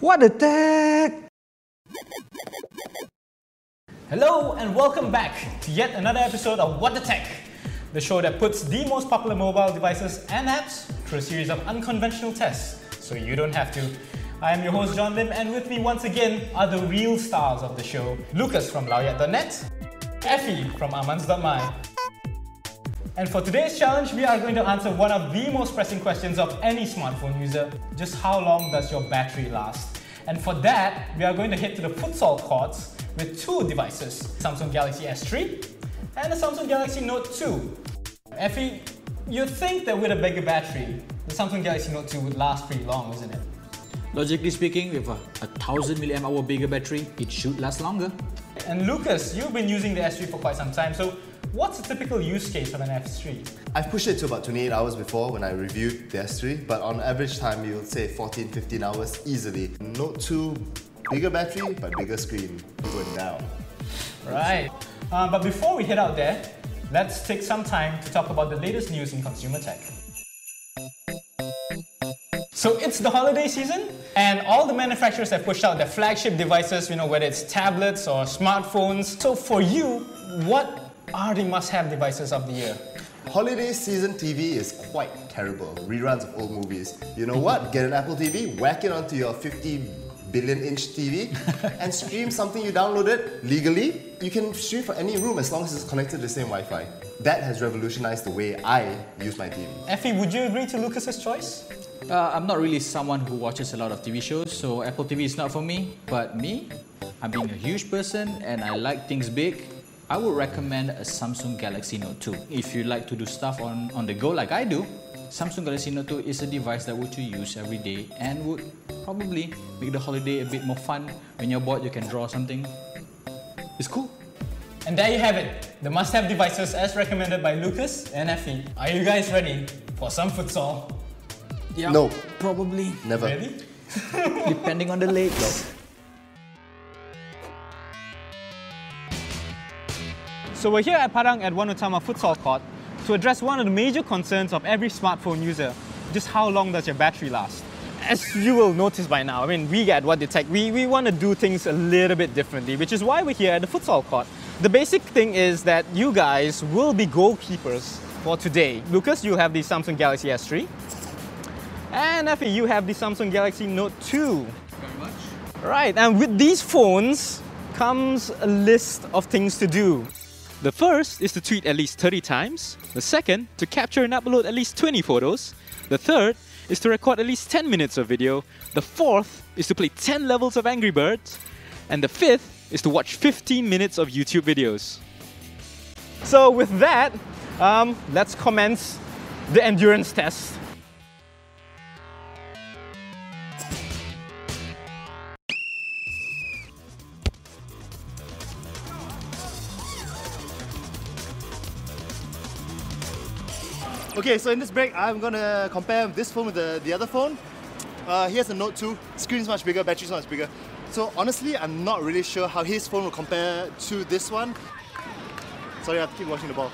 What the tech? Hello and welcome back to yet another episode of What the Tech, the show that puts the most popular mobile devices and apps through a series of unconventional tests, so you don't have to. I am your host John Lim, and with me once again are the real stars of the show, Lucas from Lawyat.net, Effi from Amanz.my. And for today's challenge, we are going to answer one of the most pressing questions of any smartphone user: just how long does your battery last? And for that, we are going to head to the futsal courts with two devices, Samsung Galaxy S3 and the Samsung Galaxy Note 2. Effi, you'd think that with a bigger battery, the Samsung Galaxy Note 2 would last pretty long, isn't it? Logically speaking, with a 1000 mAh bigger battery, it should last longer. And Lucas, you've been using the S3 for quite some time, so what's a typical use case of an S3? I've pushed it to about 28 hours before when I reviewed the S3, but on average time you'll say 14-15 hours easily. Note 2, bigger battery but bigger screen, going down. Right. But before we head out there, let's take some time to talk about the latest news in consumer tech. So it's the holiday season, and all the manufacturers have pushed out their flagship devices, whether it's tablets or smartphones. So for you, what are the must-have devices of the year? Holiday season TV is quite terrible. Reruns of old movies. You know what? Get an Apple TV, whack it onto your 50 billion inch TV and stream something you downloaded legally. You can stream from any room as long as it's connected to the same Wi-Fi. That has revolutionized the way I use my TV. Effie, would you agree to Lucas's choice? I'm not really someone who watches a lot of TV shows, so Apple TV is not for me. But me, I'm being a huge person and I like things big. I would recommend a Samsung Galaxy Note 2. If you like to do stuff on the go like I do, Samsung Galaxy Note 2 is a device that would you use every day and would probably make the holiday a bit more fun. When you're bored, you can draw something. It's cool. And there you have it, the must-have devices as recommended by Lucas and Effie. Are you guys ready for some futsal? Yeah, no. Probably. Never. Really? Depending on the legs. So we're here at Padang at Wanutama Futsal Court to address one of the major concerns of every smartphone user: just how long does your battery last? As you will notice by now, we at What the Tech, we want to do things a little bit differently, which is why we're here at the futsal court. The basic thing is that you guys will be goalkeepers for today. Lucas, you have the Samsung Galaxy S3. And Effie, you have the Samsung Galaxy Note 2. Very much. Right, and with these phones comes a list of things to do. The first is to tweet at least 30 times. The second, to capture and upload at least 20 photos. The third is to record at least 10 minutes of video. The fourth is to play 10 levels of Angry Birds. And the fifth is to watch 15 minutes of YouTube videos. So with that, let's commence the endurance test. Okay, so in this break, I'm gonna compare this phone with the other phone. Here's the Note 2. Screen's much bigger, battery's much bigger. So honestly, I'm not really sure how his phone will compare to this one. Sorry, I have to keep watching the ball.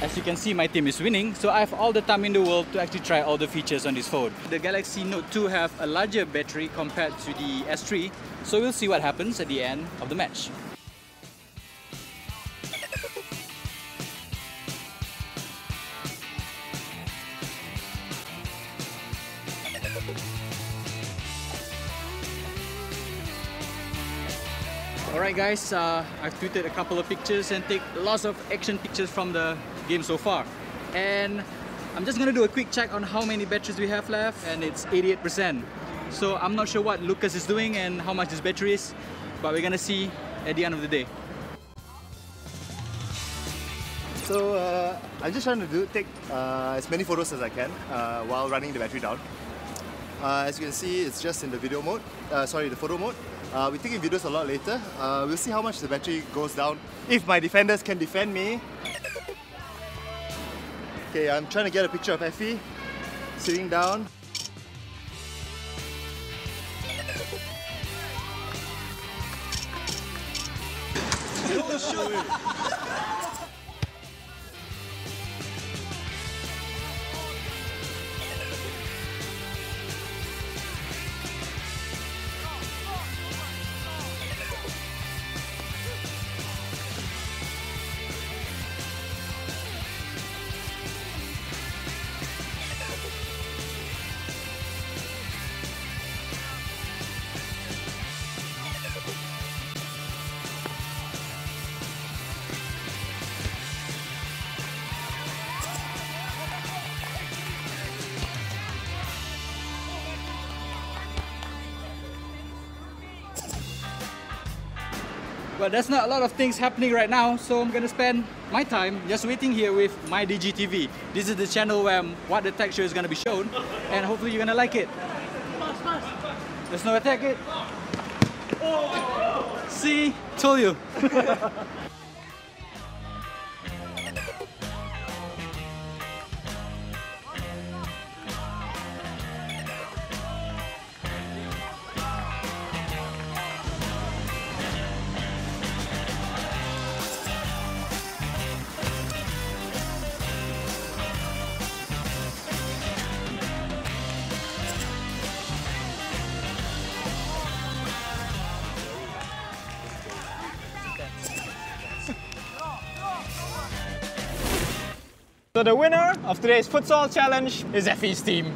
As you can see, my team is winning, so I have all the time in the world to actually try all the features on this phone. The Galaxy Note 2 have a larger battery compared to the S3, so we'll see what happens at the end of the match. Alright guys, I've tweeted a couple of pictures and take lots of action pictures from the game so far. And I'm just gonna do a quick check on how many batteries we have left, and it's 88%. So I'm not sure what Lucas is doing and how much his battery is, but we're gonna see at the end of the day. So I'm just trying to take as many photos as I can while running the battery down. As you can see, it's just in the video mode, the photo mode. We're taking videos a lot later. We'll see how much the battery goes down. If my defenders can defend me. Okay, I'm trying to get a picture of Effie sitting down. But there's not a lot of things happening right now, so I'm gonna spend my time just waiting here with my DiGi TV. This is the channel where What the Tech show is gonna be shown, and hopefully you're gonna like it. There's no attack it. See? Told you. So the winner of today's futsal challenge is Effi's team.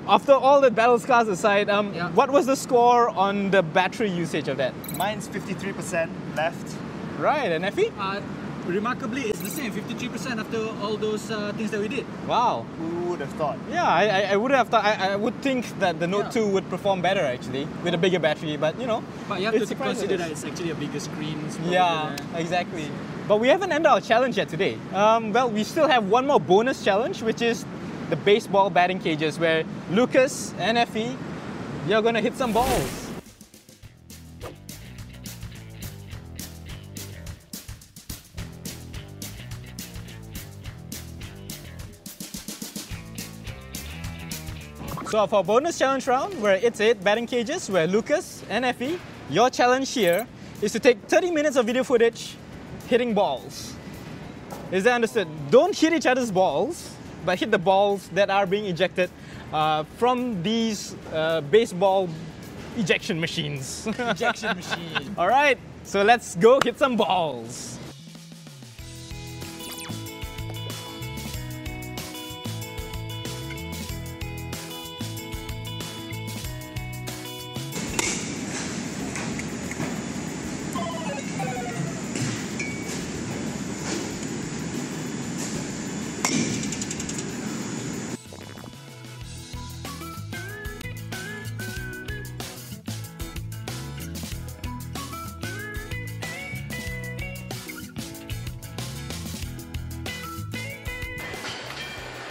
After all the battle scars aside, what was the score on the battery usage of that? Mine's 53% left. Right, and Effi? Remarkably, it's the same, 53% after all those things that we did. Wow. Who would have thought? Yeah, I would have thought. I would think that the Note 2 would perform better actually with a bigger battery, but you know. But you have to consider that it's actually a bigger screen. Yeah, exactly. But we haven't ended our challenge yet today. Well, we still have one more bonus challenge, which is the baseball batting cages, where Lucas and Effi, you're gonna hit some balls. So for our bonus challenge round, where it's 8 batting cages, where Lucas and Effi, your challenge here is to take 30 minutes of video footage hitting balls. Is that understood? Don't hit each other's balls, but hit the balls that are being ejected from these baseball ejection machines. Ejection machine. All right, so let's go hit some balls.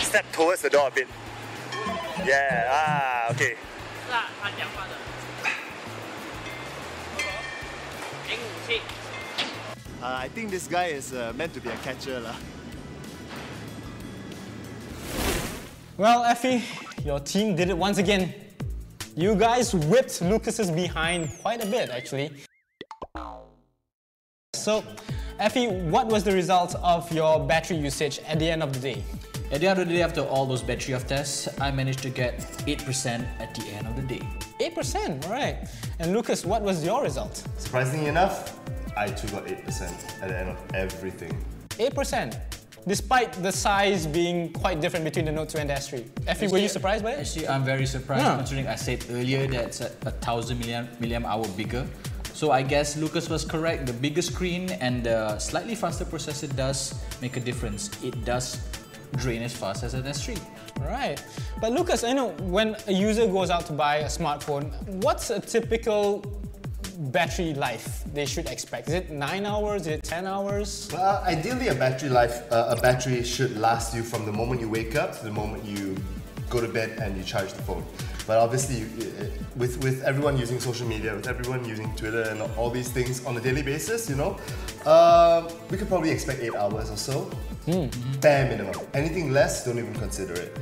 Step towards the door a bit. Yeah, okay. I think this guy is meant to be a catcher lah. Well, Effi, your team did it once again. You guys whipped Lucas's behind quite a bit, actually. So, Effi, what was the result of your battery usage at the end of the day? At the end of the day, after all those battery of tests, I managed to get 8% at the end of the day. 8%, right. And Lucas, what was your result? Surprisingly enough, I too got 8% at the end of everything. 8%, despite the size being quite different between the Note 2 and the S3. Effi, were you surprised by it? Actually, I'm very surprised considering I said earlier that it's 1000 milliamp hour bigger. So I guess Lucas was correct. The bigger screen and the slightly faster processor does make a difference. It does drain as fast as an S3. Right. But Lucas, I know when a user goes out to buy a smartphone, what's a typical battery life they should expect? Is it 9 hours? Is it 10 hours? Well, ideally, a battery should last you from the moment you wake up to the moment you go to bed and you charge the phone. But obviously, with everyone using social media, with everyone using Twitter and all these things on a daily basis, you know, we could probably expect 8 hours or so. Bare minimum. Anything less, don't even consider it.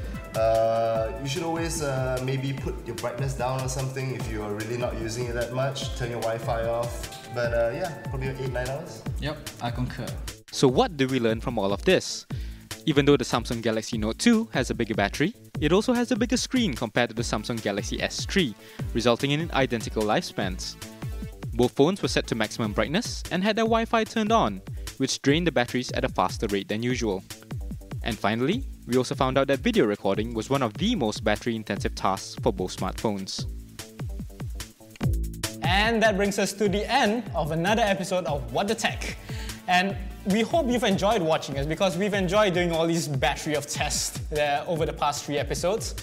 You should always maybe put your brightness down or something if you are really not using it that much. Turn your Wi-Fi off. But yeah, probably 8-9 hours. Yep, I concur. So what did we learn from all of this? Even though the Samsung Galaxy Note 2 has a bigger battery, it also has a bigger screen compared to the Samsung Galaxy S3, resulting in identical lifespans. Both phones were set to maximum brightness and had their Wi-Fi turned on, which drained the batteries at a faster rate than usual. And finally, we also found out that video recording was one of the most battery-intensive tasks for both smartphones. And that brings us to the end of another episode of What the Tech. And we hope you've enjoyed watching us because we've enjoyed doing all these battery of tests over the past 3 episodes.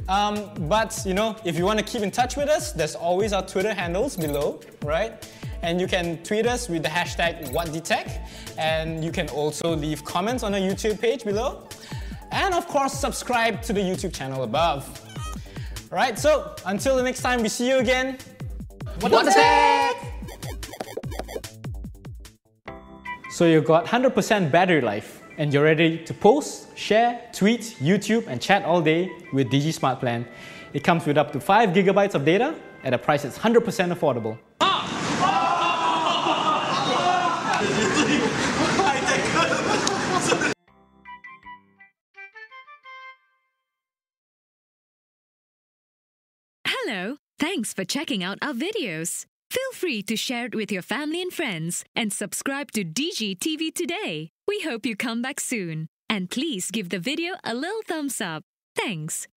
But you know, if you want to keep in touch with us, there's always our Twitter handles below, right? And you can tweet us with the hashtag #WhatTheTech, and you can also leave comments on our YouTube page below. And of course, subscribe to the YouTube channel above. Alright, so until the next time we see you again, what the tech? So you've got 100% battery life, and you're ready to post, share, tweet, YouTube, and chat all day with DiGi Smart Plan. It comes with up to 5 GB of data at a price that's 100% affordable. Hello, thanks for checking out our videos. Feel free to share it with your family and friends and subscribe to DiGi TV today. We hope you come back soon. And please give the video a little thumbs up. Thanks.